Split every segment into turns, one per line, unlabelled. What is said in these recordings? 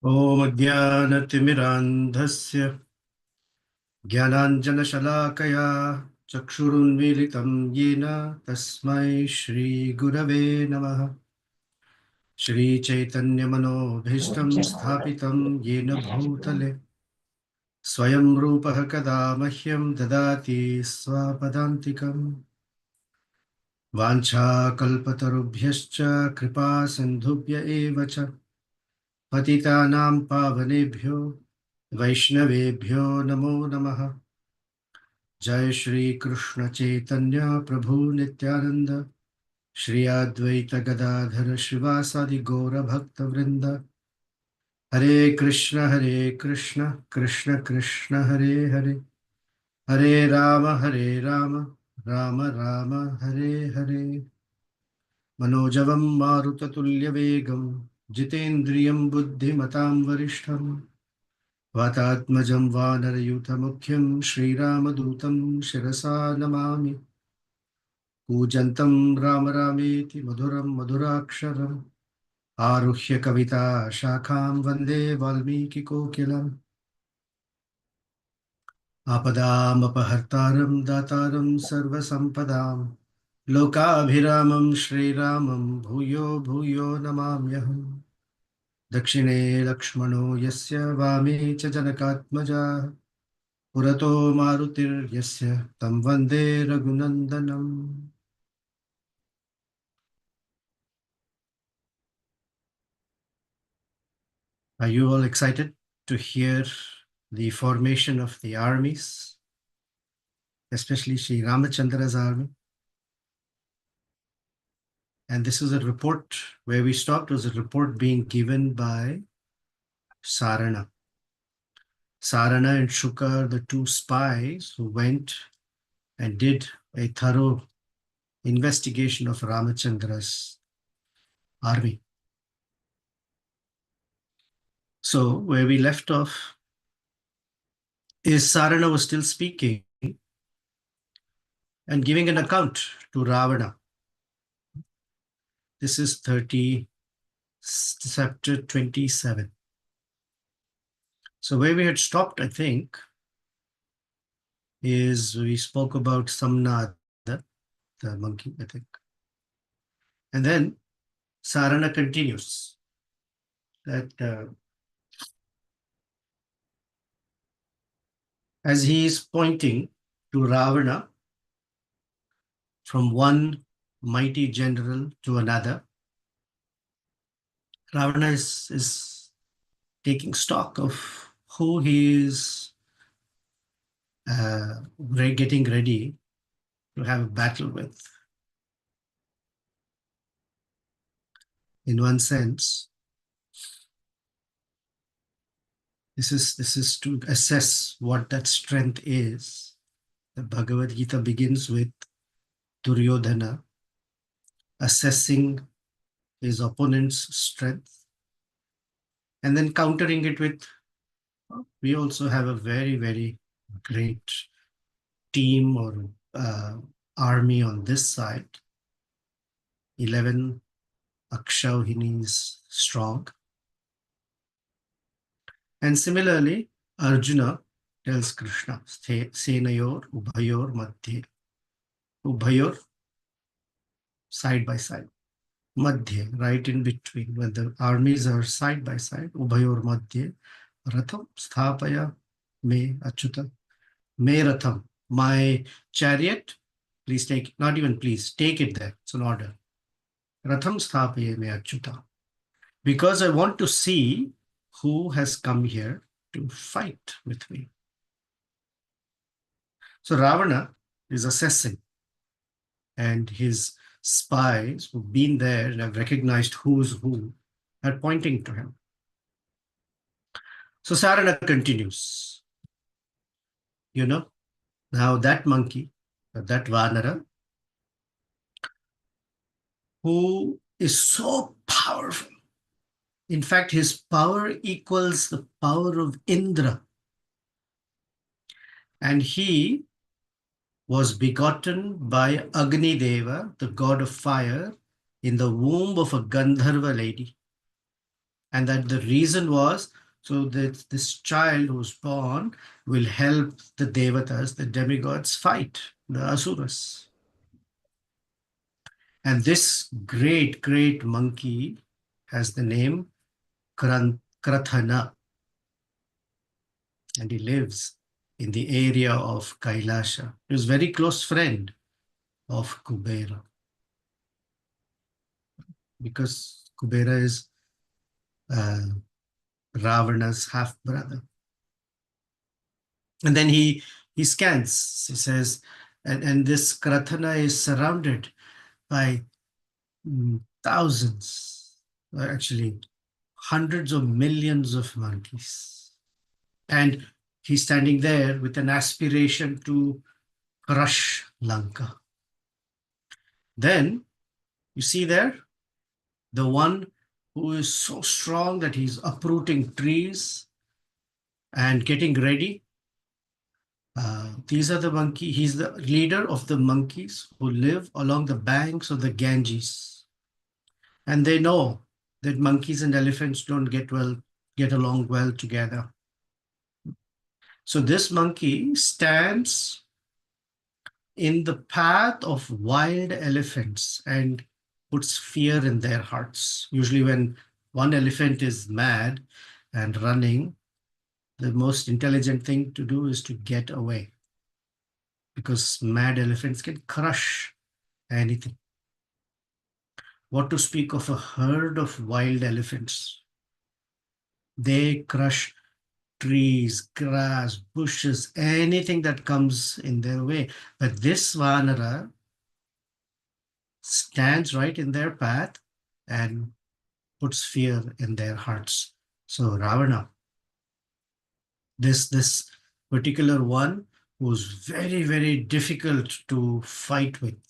ॐ अज्ञानतिमिरान्धस्य ज्ञानाञ्जनशलाकया चक्षुरुन्मीलितं येन तस्मै श्रीगुरवे नमः। श्रीचैतन्यमनोभीष्टं स्थापितं येन भूतले स्वयं रूपः कदा मह्यं ददाति स्वपदान्तिकम्। वाञ्छाकल्पतरुभ्यश्च कृपासिन्धुभ्य एव च पतितानां पावनेभ्यो वैष्णवेभ्यो नमो नमः। जय श्री कृष्ण चैतन्य प्रभु नित्यानंद श्री अद्वैत गदाधर शिवासादि गौर भक्त वृंद। हरे कृष्ण कृष्ण कृष्ण हरे हरे, हरे राम राम राम हरे हरे। मनोजवं मारुततुल्यवेगं जितेन्द्रियं बुद्धिमतां वरिष्ठं वातात्मजं वानरयूथमुख्यं श्रीरामदूतं शिरसा नमामि। कूजन्तं राम रामेति मधुरं मधुराक्षरम् आरुह्य कविता शाखां वन्दे वाल्मीकिकोकिलम्। आपदामपहर्तारं दातारं सर्वसम्पदां लोकाभिरामं श्रीरामं भूयो भूयो नमाम्यहम्। दक्षिणे लक्ष्मणो यस्य वामे च जनकात्मजा पुरतो मारुतिर्यस्य तं वन्दे रघुनन्दनम्। Are you all excited to hear the formation of the armies, especially Sri Ramachandra's army? And this is a report where we stopped, was a report being given by Sarana. Sarana and Shuka are the two spies who went and did a thorough investigation of Ramachandra's army. So where we left off is Sarana was still speaking and giving an account to Ravana. This is chapter 27. So where we had stopped, I think, is we spoke about Samnad, the monkey, I think. And then Sarana continues that as he is pointing to Ravana from one mighty general to another, Ravana is taking stock of who he is getting ready to have a battle with. In one sense, this is to assess what that strength is. The Bhagavad Gita begins with Duryodhana assessing his opponent's strength and then countering it with, we also have a very, very great team or army on this side. 11 Akshauhinis strong. And similarly, Arjuna tells Krishna, Senayor Ubhayor Madhye. Ubhayor, side by side. Madhye, right in between. When the armies are side by side, Ubhayor Madhye, Ratham Sthapaya Me Achyuta. Me Ratham, my chariot, please take, not even please, take it there. It's an order. Ratham Sthapaya Me Achyuta. Because I want to see who has come here to fight with me. So Ravana is assessing, and his spies who've been there and have recognized who's who are pointing to him. So Sarana continues, now that monkey, that Vanara, who is so powerful. In fact, his power equals the power of Indra. And he was begotten by Agni Deva, the god of fire, in the womb of a Gandharva lady. And that the reason was so that this child who's born will help the devatas, the demigods, fight the asuras. And this great monkey has the name Krathana, and he lives in the area of Kailasha. He was a very close friend of Kubera, because Kubera is uh, Ravana's half brother. And then he scans, he says, and this Krathana is surrounded by thousands, actually hundreds of millions of monkeys. And he's standing there with an aspiration to crush Lanka. Then you see there the one who is so strong that he's uprooting trees and getting ready. These are the monkey. He's the leader of the monkeys who live along the banks of the Ganges. And they know that monkeys and elephants don't get along well together. So this monkey stands in the path of wild elephants and puts fear in their hearts. Usually when one elephant is mad and running, the most intelligent thing to do is to get away, because mad elephants can crush anything. What to speak of a herd of wild elephants? They crush trees, grass, bushes, anything that comes in their way. But this Vanara stands right in their path and puts fear in their hearts. So Ravana, this particular one was very difficult to fight with.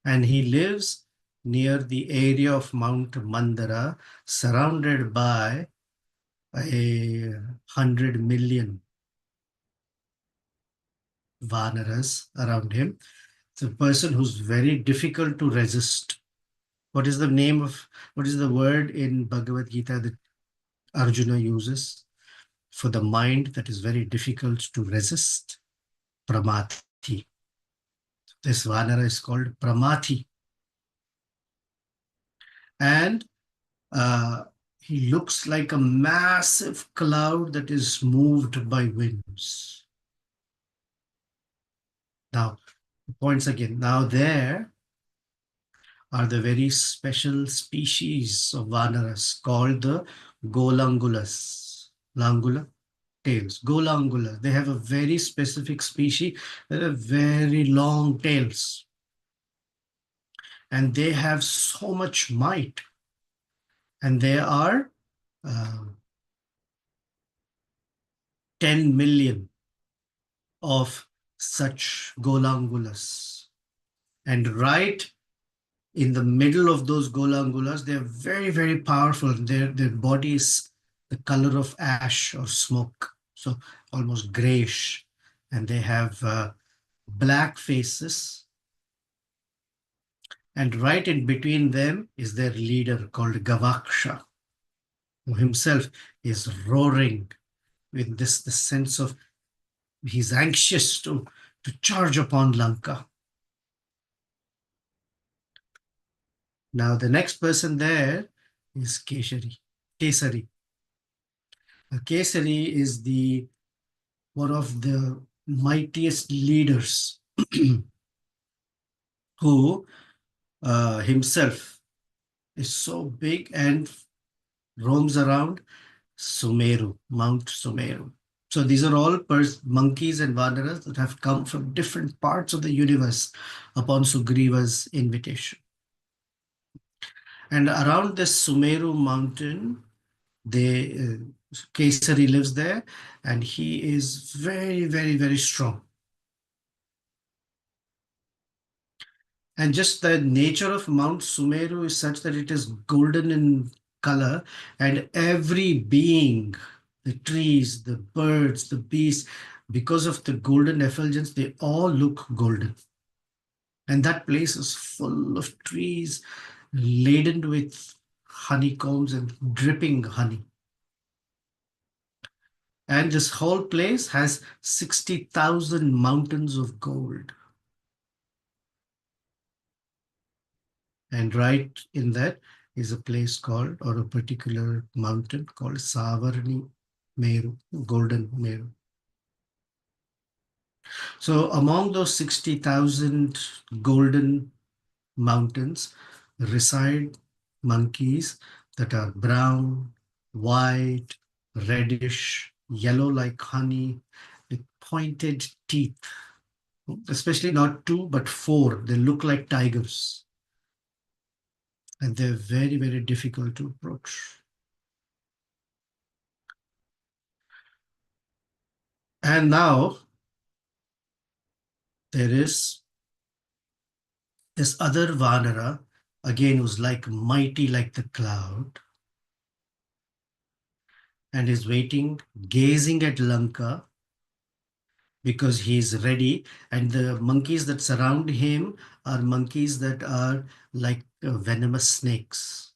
And he lives near the area of Mount Mandara, surrounded by 100 million Vanaras around him. It's a person who's very difficult to resist. What is the word in Bhagavad Gita that Arjuna uses for the mind that is very difficult to resist? Pramathi. This Vanara is called Pramathi. And he looks like a massive cloud that is moved by winds. Now, points again. Now there are the very special species of Vanaras called the Golangulas. Langula, tails. Golangula. They have a very specific species that have very long tails. And they have so much might. And there are 10 million of such Golangulas. And right in the middle of those Golangulas, they're very powerful. Their body is the color of ash or smoke, so almost grayish. And they have black faces. And right in between them is their leader called Gavaksha, who himself is roaring with this sense of he's anxious to charge upon Lanka. Now the next person there is Kesari. Kesari is one of the mightiest leaders who himself is so big and roams around Sumeru, Mount Sumeru. So these are all monkeys and Vanaras that have come from different parts of the universe upon Sugriva's invitation. And around this Sumeru mountain, Kesari lives there, and he is very strong. And just the nature of Mount Sumeru is such that it is golden in color, and every being, the trees, the birds, the beasts, because of the golden effulgence, they all look golden. And that place is full of trees laden with honeycombs and dripping honey. And this whole place has 60,000 mountains of gold. And right in that is a place called, or a particular mountain called Savarni Meru, Golden Meru. So among those 60,000 golden mountains reside monkeys that are brown, white, reddish, yellow like honey, with pointed teeth, especially not two, but four. They look like tigers. And they're very, very difficult to approach. And now there is this other Vanara, again, who's like mighty like the cloud, and is waiting, gazing at Lanka because he's ready. And the monkeys that surround him are monkeys that are like venomous snakes.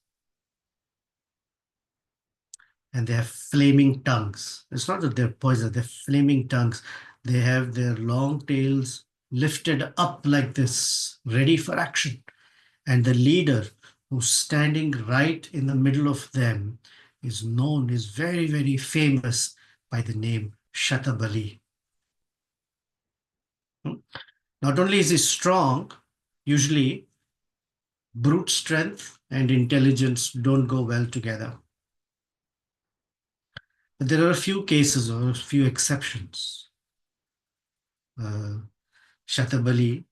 And they have flaming tongues. It's not that they're poisonous, they're flaming tongues. They have their long tails lifted up like this, ready for action. And the leader who's standing right in the middle of them is very, very famous by the name Shatabali. Not only is he strong, usually brute strength and intelligence don't go well together. But there are a few cases or a few exceptions. Shatabali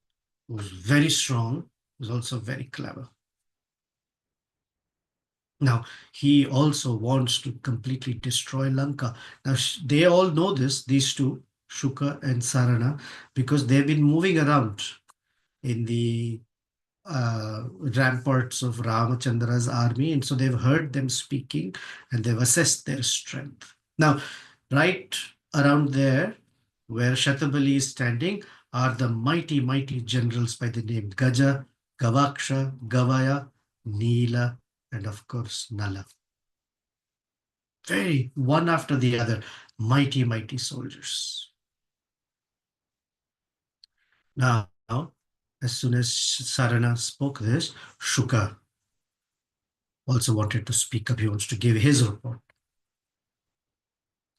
was very strong, was also very clever. Now, he also wants to completely destroy Lanka. Now, they all know this, these two, Shuka and Sarana, because they've been moving around in the ramparts of Ramachandra's army. And so they've heard them speaking and they've assessed their strength. Now, right around there, where Shatabali is standing, are the mighty, mighty generals by the name Gaja, Gavaksha, Gavaya, Neela, and of course, Nala. Very one after the other, mighty, mighty soldiers. Now, as soon as Sarana spoke this, Shuka also wanted to speak up. He wants to give his report.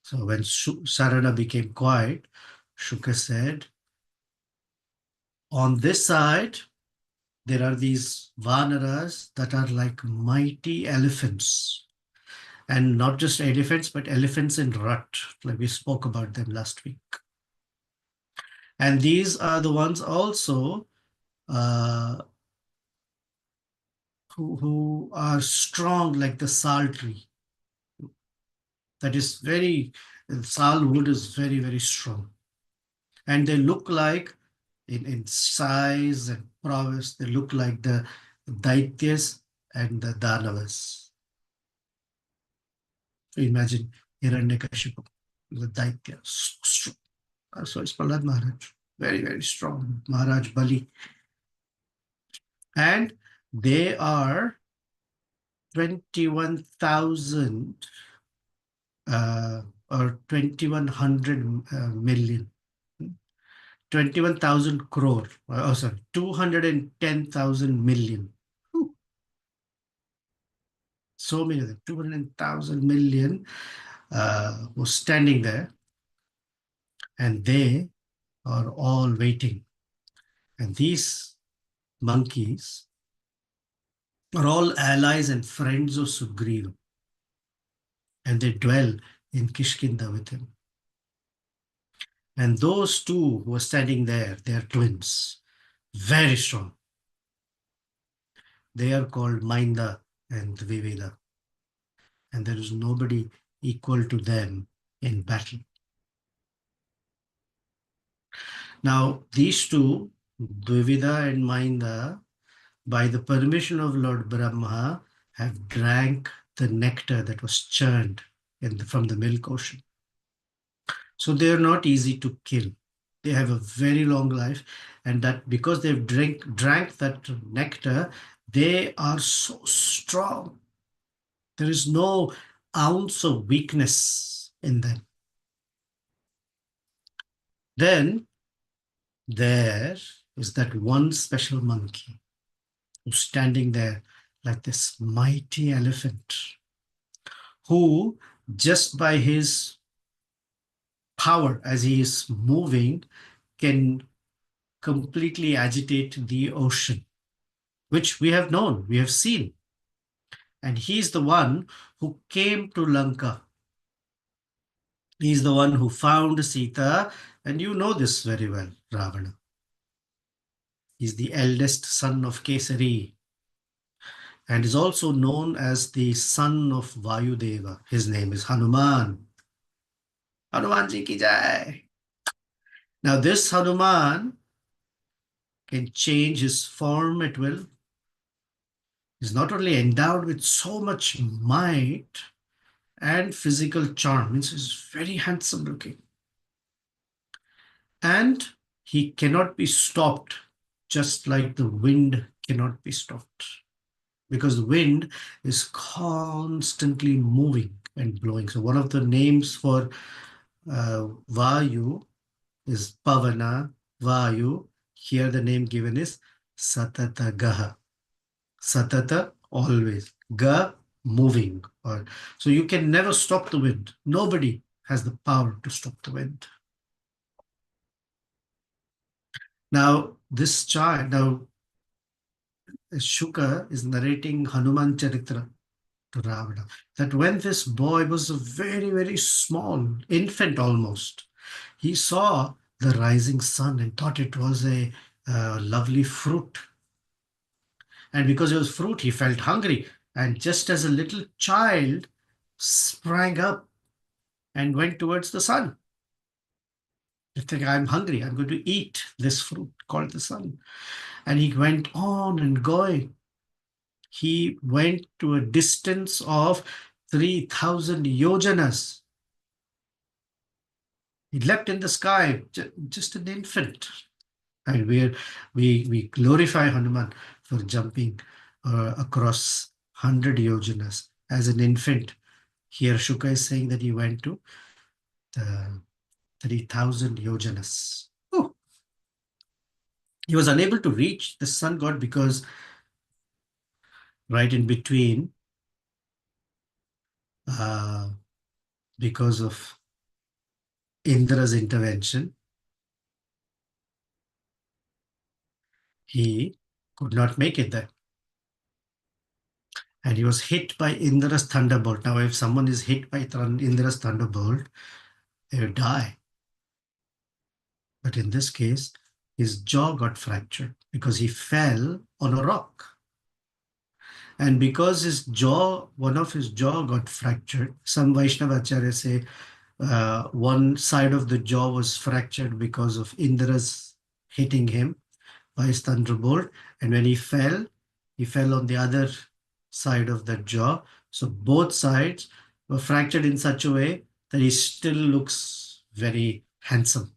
So when Sarana became quiet, Shuka said, on this side, there are these Vanaras that are like mighty elephants. And not just elephants, but elephants in rut, like we spoke about them last week. And these are the ones also who are strong like the sal tree. That is sal wood is very, very strong. And they look like, in size and prowess, they look like the Daityas and the Danavas. So imagine Hiranyakashipu, the Daitya. So it's Prahlad Maharaj, very, very strong. Maharaj Bali. And they are 21,000 or 2,100 million. 21,000 crore. Oh, sorry, 210,000 million. So many of them, 200,000 million was standing there, and they are all waiting. And these monkeys are all allies and friends of Sugriva, and they dwell in Kishkinda with him. And those two who are standing there, they are twins, very strong. They are called Mainda and Dvivida. And there is nobody equal to them in battle. Now, these two, Dvivida and Mainda, by the permission of Lord Brahma, have drank the nectar that was churned from the milk ocean. So they are not easy to kill. They have a very long life, and that because they've drank that nectar, they are so strong. There is no ounce of weakness in them. Then there is that one special monkey who's standing there like this mighty elephant, who just by his power as he is moving can completely agitate the ocean, which we have known, we have seen. And he's the one who came to Lanka. He's the one who found Sita, and you know this very well, Ravana. He's the eldest son of Kesari and is also known as the son of Vayudeva. His name is Hanuman. Hanuman ji ki jai. Now this Hanuman can change his form at will. He's not only endowed with so much might and physical charm, means he's very handsome looking. And he cannot be stopped, just like the wind cannot be stopped. Because the wind is constantly moving and blowing. So one of the names for Vayu is Pavana, Vayu. Here the name given is Satata Gaha. Satata, always. Ga, moving. So you can never stop the wind. Nobody has the power to stop the wind. Now, this child, Shuka is narrating Hanuman Charitra to Ravana, that when this boy was a very, very small infant almost, he saw the rising sun and thought it was a lovely fruit. And because it was fruit, he felt hungry. And just as a little child sprang up and went towards the sun. You think, I'm hungry, I'm going to eat this fruit called the sun. And he went on and going. He went to a distance of 3,000 yojanas. He leapt in the sky, just an infant. And we glorify Hanuman for jumping across 100 yojanas as an infant. Here Shuka is saying that he went to the 3,000 yojanas. Oh. He was unable to reach the sun god because right in between, because of Indra's intervention, he could not make it there. And he was hit by Indra's thunderbolt. Now, if someone is hit by Indra's thunderbolt, they will die. But in this case, his jaw got fractured because he fell on a rock. And because his jaw, one of his jaw got fractured, some Vaishnava acharyas say one side of the jaw was fractured because of Indra's hitting him by his thunderbolt. And when he fell on the other side of the jaw. So both sides were fractured in such a way that he still looks very handsome.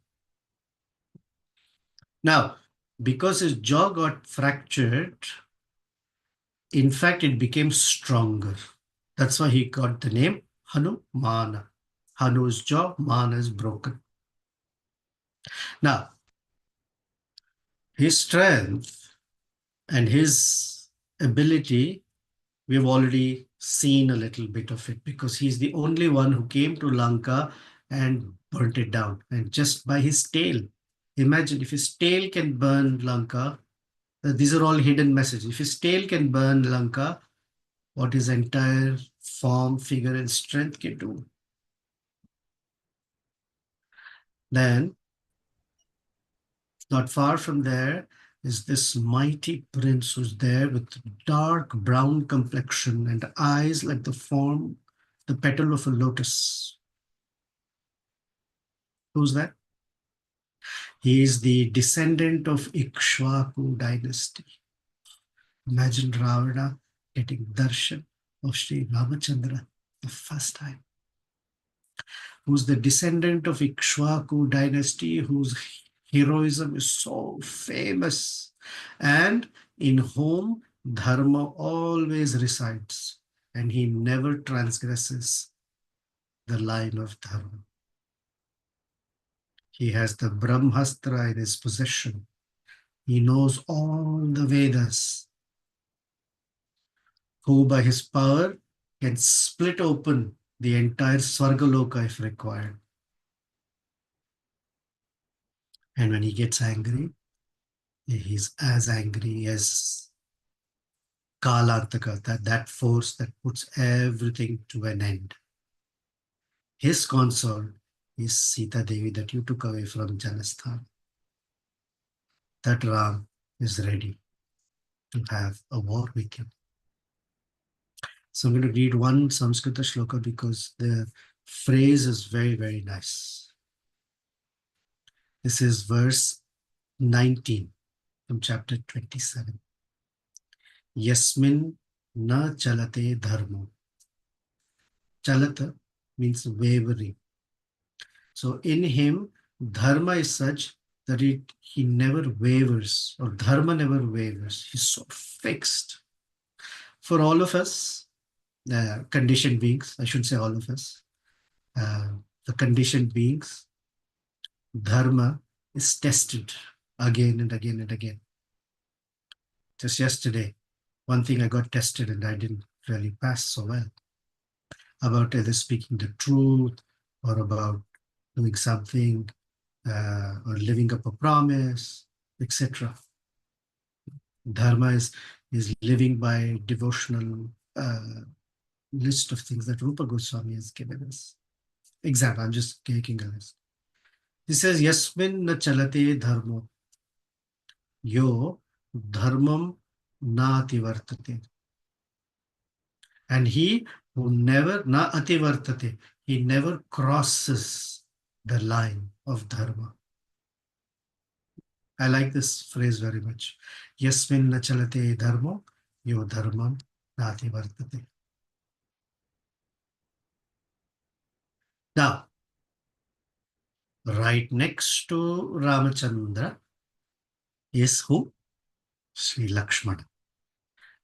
Now, because his jaw got fractured, in fact, it became stronger. That's why he got the name Hanumana. Hanu's jaw, Mana is broken. Now, his strength and his ability, we've already seen a little bit of it because he's the only one who came to Lanka and burnt it down. And just by his tail, imagine if his tail can burn Lanka, these are all hidden messages. If his tail can burn Lanka, what his entire form, figure, and strength can do. Then, not far from there is this mighty prince who's there with dark brown complexion and eyes like the petal of a lotus. Who's that? He is the descendant of Ikshvaku dynasty. Imagine Ravana getting darshan of Sri Ramachandra the first time. Who's the descendant of Ikshvaku dynasty, whose heroism is so famous, and in whom dharma always resides. and he never transgresses the line of dharma. He has the Brahmastra in his possession. He knows all the Vedas, who by his power can split open the entire Svargaloka if required. And when he gets angry, he's as angry as Kalantaka, that force that puts everything to an end. His consort is Sita Devi that you took away from Janasthan. That Ram is ready to have a war with you. So I'm going to read one Samskrita shloka because the phrase is very, very nice. This is verse 19 from chapter 27. Yasmin na chalate dharmo. Chalata means wavering. So in him, dharma is such that he never wavers, or dharma never wavers. He's so fixed. For all of us, conditioned beings, I shouldn't say all of us, the conditioned beings, dharma is tested again and again and again. Just yesterday, one thing I got tested and I didn't really pass so well, about either speaking the truth or about doing something or living up a promise, etc. Dharma is living by devotional list of things that Rupa Goswami has given us. Example, I'm just taking a list. He says, Yasmin na chalate dharmo, yo dharmam na ativartate. And he who never, na ativartate, he never crosses the line of dharma. I like this phrase very much. Yasmin na chalate dharmo, yo dharmam na ativartate. Now, right next to Ramachandra is who? Sri Lakshmana.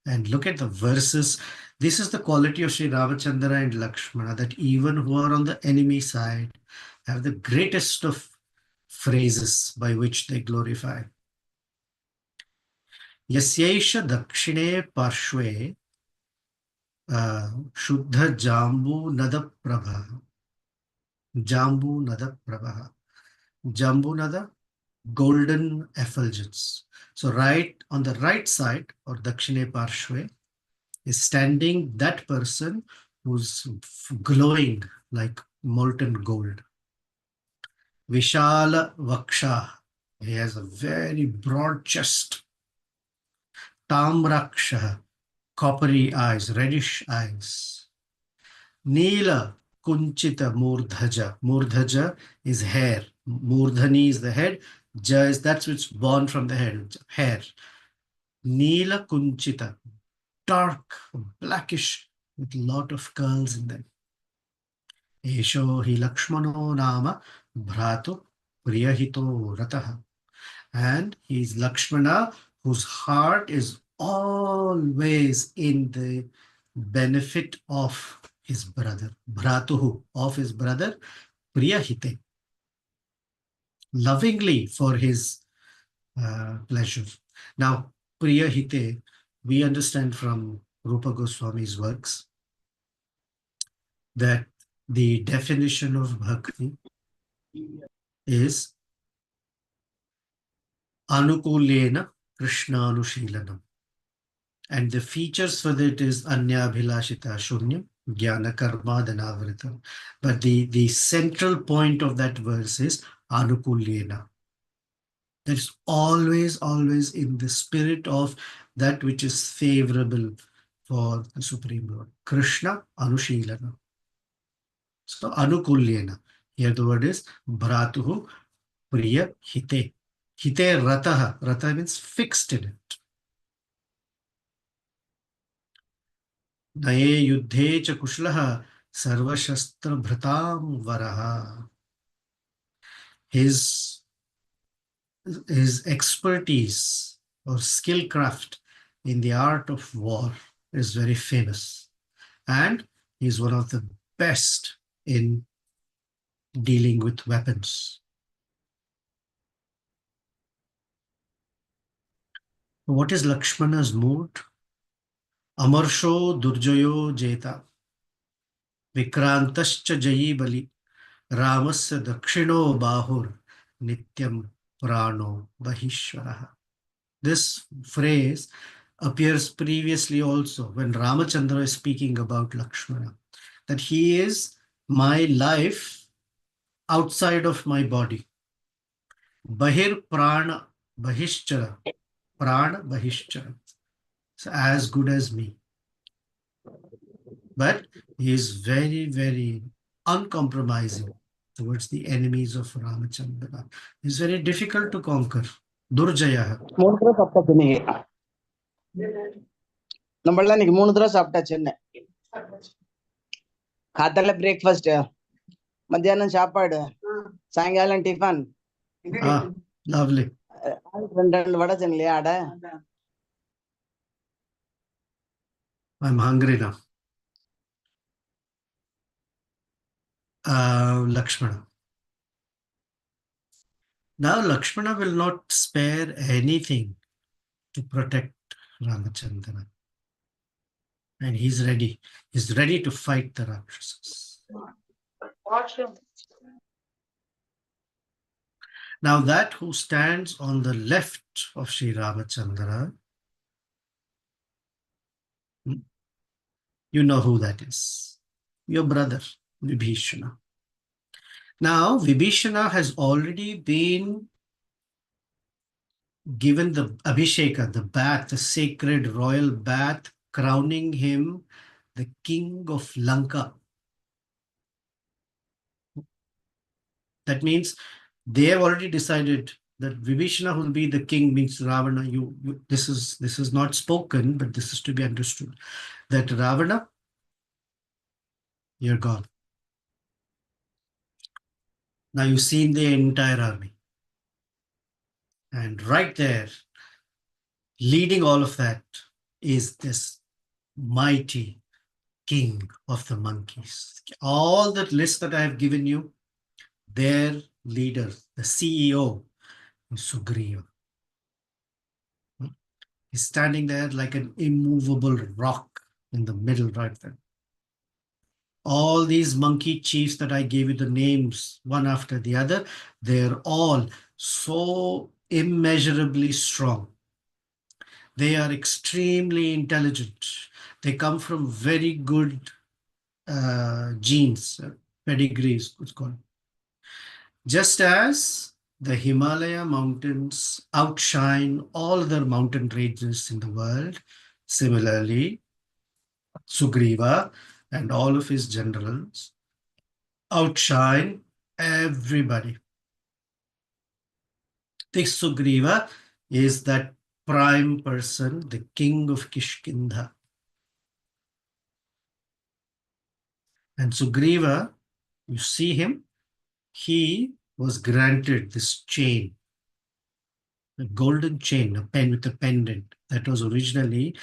And look at the verses. This is the quality of Sri Ramachandra and Lakshmana, that even who are on the enemy side have the greatest of phrases by which they glorify. Yasyaisha dakshine parshve shuddha jambu nada prabha. Jambu nada prabha. Jambu nada, golden effulgence. So right on the right side, or dakshine parshve, is standing that person who's glowing like molten gold. Vishala Vaksha, he has a very broad chest. Tamraksha, coppery eyes, reddish eyes. Neela Kunchita Murdhaja. Murdhaja is hair. Murdhani is the head. Ja is that's what's born from the head, hair. Neela Kunchita, dark, blackish, with a lot of curls in them. Esho hi Lakshmano nama bhratu priyahito rataha. And he is Lakshmana, whose heart is always in the benefit of his brother. Bhratuhu, of his brother, priyahite. Lovingly for his pleasure. Now, priyahite, we understand from Rupa Goswami's works that the definition of bhakti is anukulena krishnanushilanam. And the features for that is anyabhilashita shunyam, jnana karma dhanavritam. But the central point of that verse is anukulena. That's always, always in the spirit of that which is favorable for the Supreme Lord. Krishna anushilana. So anukulyena. Here the word is bhratuhu priya hite. Hite rataha. Rataha means fixed in it. Naye yuddhe cha kushlaha sarvashastra bhratam varaha. His expertise or skill craft in the art of war is very famous. And he's one of the best in dealing with weapons. What is Lakshmana's mood? Amarsho Durjayo Jeta Vikrantascha Jayi Bali Ramasya Dakshino Bahur Nityam Prano Bahishwaraha. This phrase appears previously also when Ramachandra is speaking about Lakshmana, that he is my life outside of my body. Bahir Prana Bahishchara. Prana Bahishchara. So as good as me. But he is very, very uncompromising towards the enemies of Ramachandra. He's very difficult to conquer. Durjaya.
மூணு தடவை சாப்பிட்டாச்சு இன்னைக்கு. நம்மள இன்னைக்கு 3 தடவை சாப்பிட்டாச்சு. என்ன காத்தால பிரேக்ஃபாஸ்ட், மத்தியானம் சாப்பாடு, சாயங்காலம் டிஃபன்.
Lovely.
2 வடை சொன்னலையா? அடை.
I'm hungry now. Lakshmana. Now Lakshmana will not spare anything to protect Ramachandra. And he's ready. He's ready to fight the Rakshasas. Now that who stands on the left of Sri Ramachandra, you know who that is. Your brother, Vibhishana. Now, Vibhishana has already been given the Abhisheka, the bath, the sacred royal bath, crowning him the king of Lanka. That means they have already decided that Vibhishana will be the king, means Ravana. This is not spoken, but this is to be understood. That Ravana, you're gone. Now you've seen the entire army. And right there, leading all of that, is this mighty king of the monkeys. All that list that I have given you, their leader, the CEO, is Sugriva. He's standing there like an immovable rock in the middle right there. All these monkey chiefs that I gave you the names one after the other, they're all so immeasurably strong. They are extremely intelligent. They come from very good genes, pedigrees, it's called. Just as the Himalaya mountains outshine all other mountain ranges in the world, similarly, Sugriva and all of his generals outshine everybody. This Sugriva is that prime person, the king of Kishkindha. And Sugriva, you see him, he was granted this chain, a golden chain, a pen with a pendant that was originally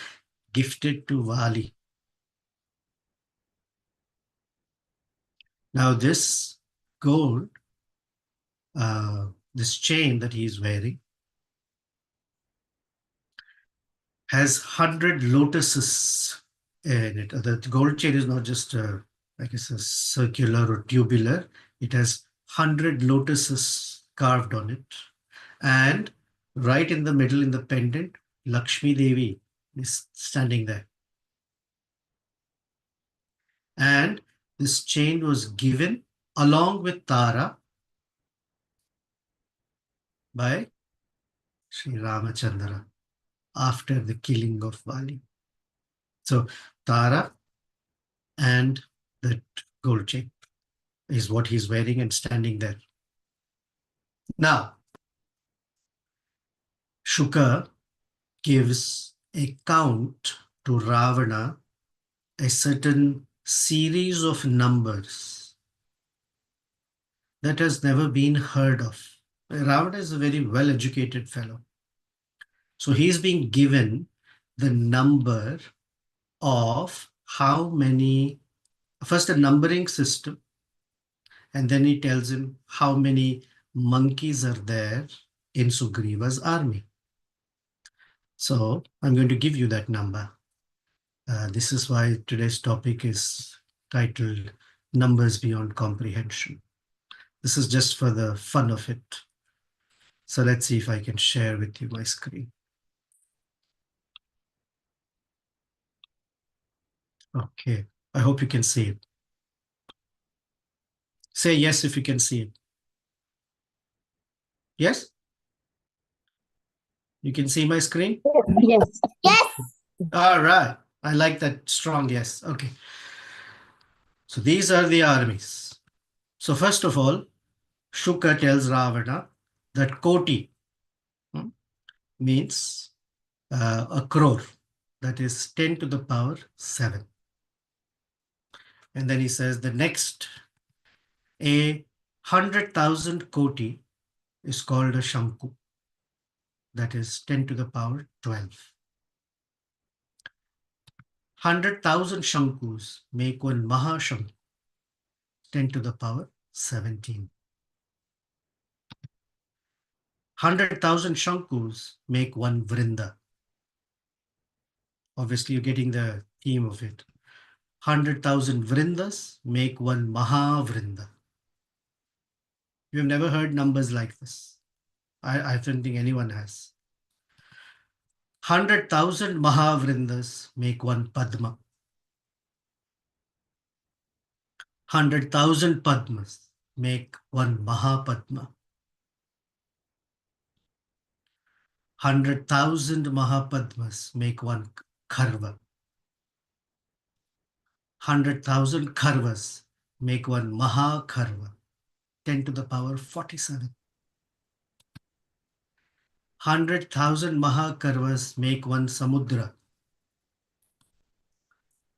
gifted to Vali. Now this gold, this chain that he is wearing, has 100 lotuses in it. The gold chain is not just like it's a circular or tubular. It has 100 lotuses carved on it. And right in the middle, in the pendant, Lakshmi Devi is standing there. And this chain was given along with Tara by Sri Ramachandra after the killing of Vali. So Tara and that gold chain is what he's wearing and standing there. Now, Shuka gives a count to Ravana, a certain series of numbers that has never been heard of. Ravana is a very well-educated fellow. So he's being given the number of how many, first a numbering system, and then he tells him how many monkeys are there in Sugriva's army. So I'm going to give you that number. This is why today's topic is titled Numbers Beyond Comprehension. This is just for the fun of it. So let's see if I can share with you my screen. Okay, I hope you can see it. Say yes if you can see it. Yes? You can see my screen?
Yes. Yes.
All right. I like that strong yes. Okay. So these are the armies. So first of all, Shuka tells Ravana that Koti means a crore. That is 10 to the power 7. And then he says the next, a 100,000 Koti is called a Shanku. That is 10 to the power 12. 100,000 Shankus make one Mahashanku, 10 to the power 17. 100,000 Shankus make one Vrinda. Obviously, you're getting the theme of it. 100,000 Vrindas make one Mahavrinda. You've never heard numbers like this. I don't think anyone has. 100,000 Mahavrindas make one Padma. 100,000 Padmas make one Mahapadma. 100,000 Mahapadmas make one Kharva. 100,000 Kharvas make one Mahakharva. 10 to the power 47. 100,000 Mahakarvas make one Samudra.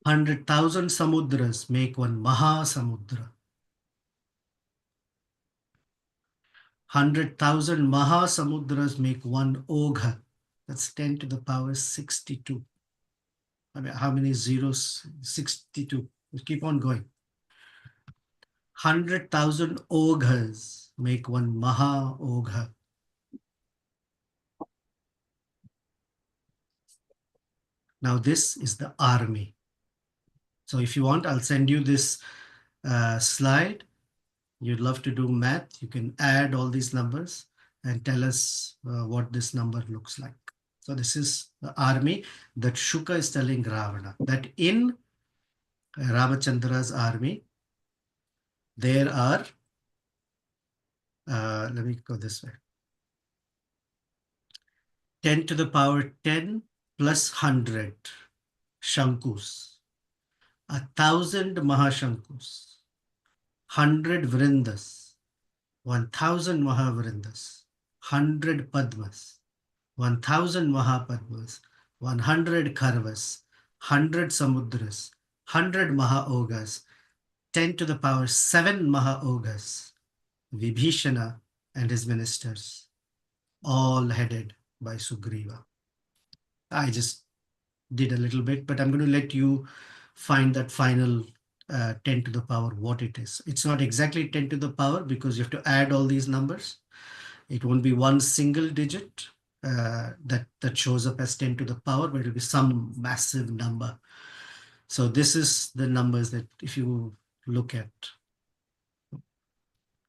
100,000 Samudras make one Mahasamudra. 100,000 Mahasamudras make one Ogha. That's 10 to the power 62. I mean, how many zeros? 62. We'll keep on going. 100,000 Oghas make one Maha-Ogha. Now this is the army. So if you want, I'll send you this slide. You'd love to do math, you can add all these numbers and tell us what this number looks like. So this is the army that Shuka is telling Ravana, that in Ramachandra's army, there are, let me go this way, 10 to the power 10 plus 100 Shankus, 1,000 Mahashankus, 100 Vrindas, 1,000 Mahavrindas, 100 Padmas, 1,000 Mahapadmas, 100 Karvas, 100 Samudras, 100 Mahaogas, 10 to the power 7 Mahaogas, Vibhishana and his ministers, all headed by Sugriva. I just did a little bit, but I'm going to let you find that final 10 to the power, what it is. It's not exactly 10 to the power because you have to add all these numbers. It won't be one single digit that shows up as 10 to the power, but it will be some massive number. So this is the numbers that if you look at,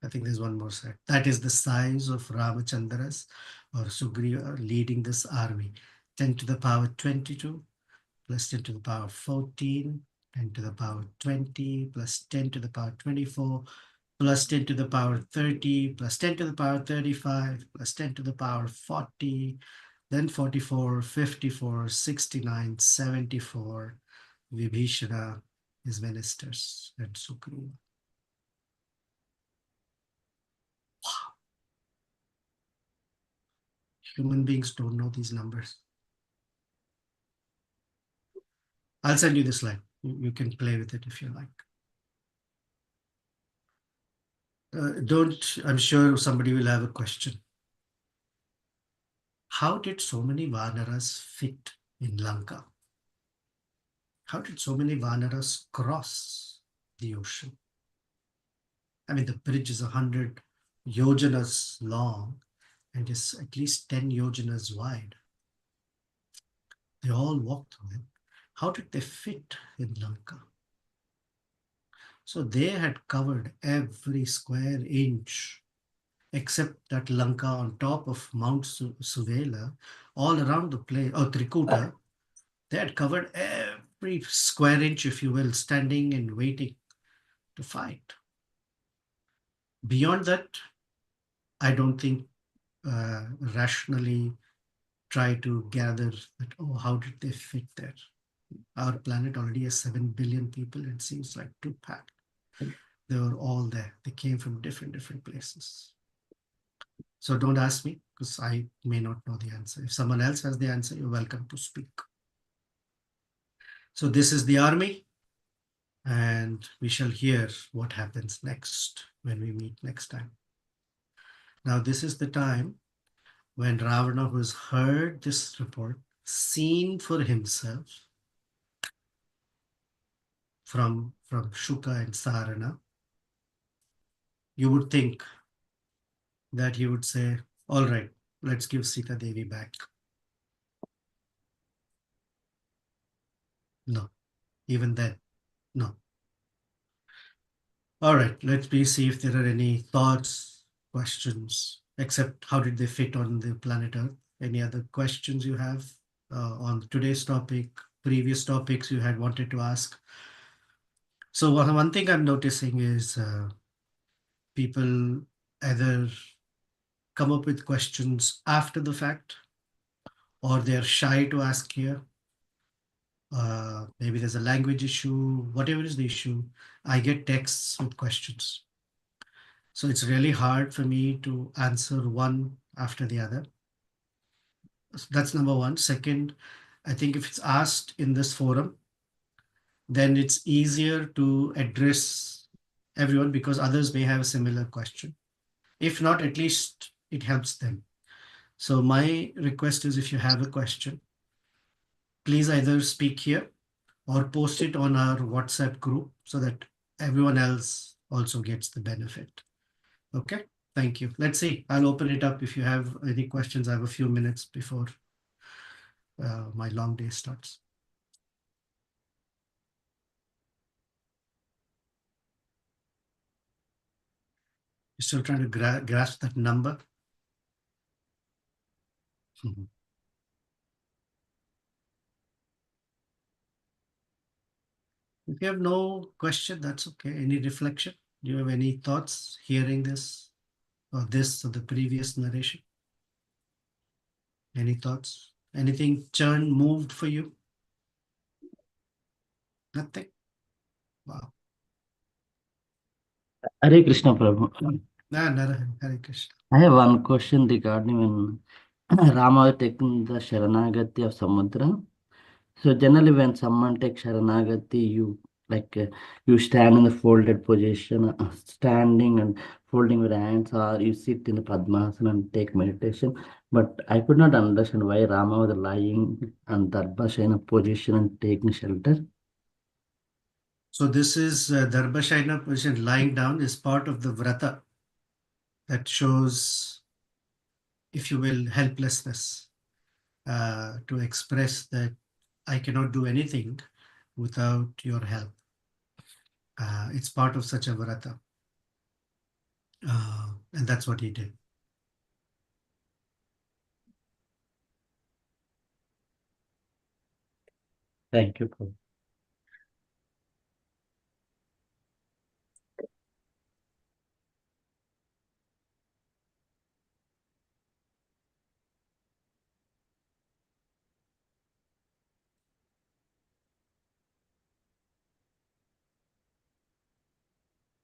I think there's one more slide. That is the size of Ramachandra's or Sugriva leading this army. 10 to the power 22 plus 10 to the power 14, 10 to the power 20 plus 10 to the power 24 plus 10 to the power 30 plus 10 to the power 35 plus 10 to the power 40, then 44, 54, 69, 74, Vibhishana, his ministers, and Sugriva. Wow. Human beings don't know these numbers. I'll send you the slide. You can play with it if you like. I'm sure somebody will have a question. How did so many Vanaras fit in Lanka? How did so many Vanaras cross the ocean? I mean, the bridge is 100 yojanas long and is at least 10 yojanas wide. They all walked through it. How did they fit in Lanka? So they had covered every square inch except that Lanka on top of Mount Suvela, all around the place, or Trikuta. They had covered every square inch, if you will, standing and waiting to fight. Beyond that, I don't think rationally try to gather that, oh, how did they fit there? Our planet already has 7 billion people. It seems like too packed. They were all there. They came from different places. So don't ask me because I may not know the answer. If someone else has the answer, you're welcome to speak. So this is the army, and we shall hear what happens next when we meet next time. Now, this is the time when Ravana, who has heard this report, seen for himself from Shuka and Sarana, you would think that he would say, all right, let's give Sita Devi back. No, even then, no. All right, let me see if there are any thoughts, questions, except how did they fit on the planet Earth? Any other questions you have on today's topic, previous topics you had wanted to ask? So one thing I'm noticing is people either come up with questions after the fact, or they're shy to ask here. Maybe there's a language issue, whatever is the issue, I get texts with questions. So it's really hard for me to answer one after the other. So that's number one. Second, I think if it's asked in this forum, then it's easier to address everyone because others may have a similar question. If not, at least it helps them. So my request is if you have a question, please either speak here or post it on our WhatsApp group so that everyone else also gets the benefit. Okay, thank you. Let's see, I'll open it up if you have any questions. I have a few minutes before my long day starts. You're still trying to grasp that number? Mhm. If you have no question, that's okay. Any reflection? Do you have any thoughts hearing this or the previous narration? Any thoughts? Anything moved for you? Nothing? Wow.
Hare Krishna Prabhu.
Hare Krishna.
I have one question regarding when Rama was taking the Sharanagati of Samudra. So generally when someone takes Sharanagati, you stand in the folded position, standing and folding your hands, or you sit in the Padmasana and take meditation. But I could not understand why Rama was lying on Darbhashayana position and taking shelter.
So this is Darbhashayana position, lying down, is part of the vrata that shows, if you will, helplessness, to express that I cannot do anything without your help. It's part of such a vrata. And that's what he did.
Thank you, Prabhu.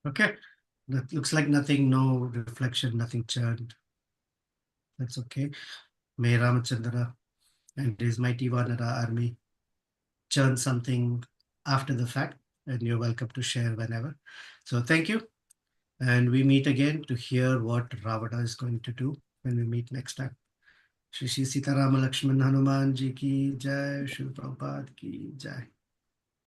Okay, that looks like nothing, no reflection, nothing churned. That's okay. May Ramachandra and his mighty Vanara army churn something after the fact, and you're welcome to share whenever. So thank you. And we meet again to hear what Ravana is going to do when we meet next time. Shri Sita Rama Lakshman Hanuman Ji ki Jai, Shri Prabhupada ki Jai.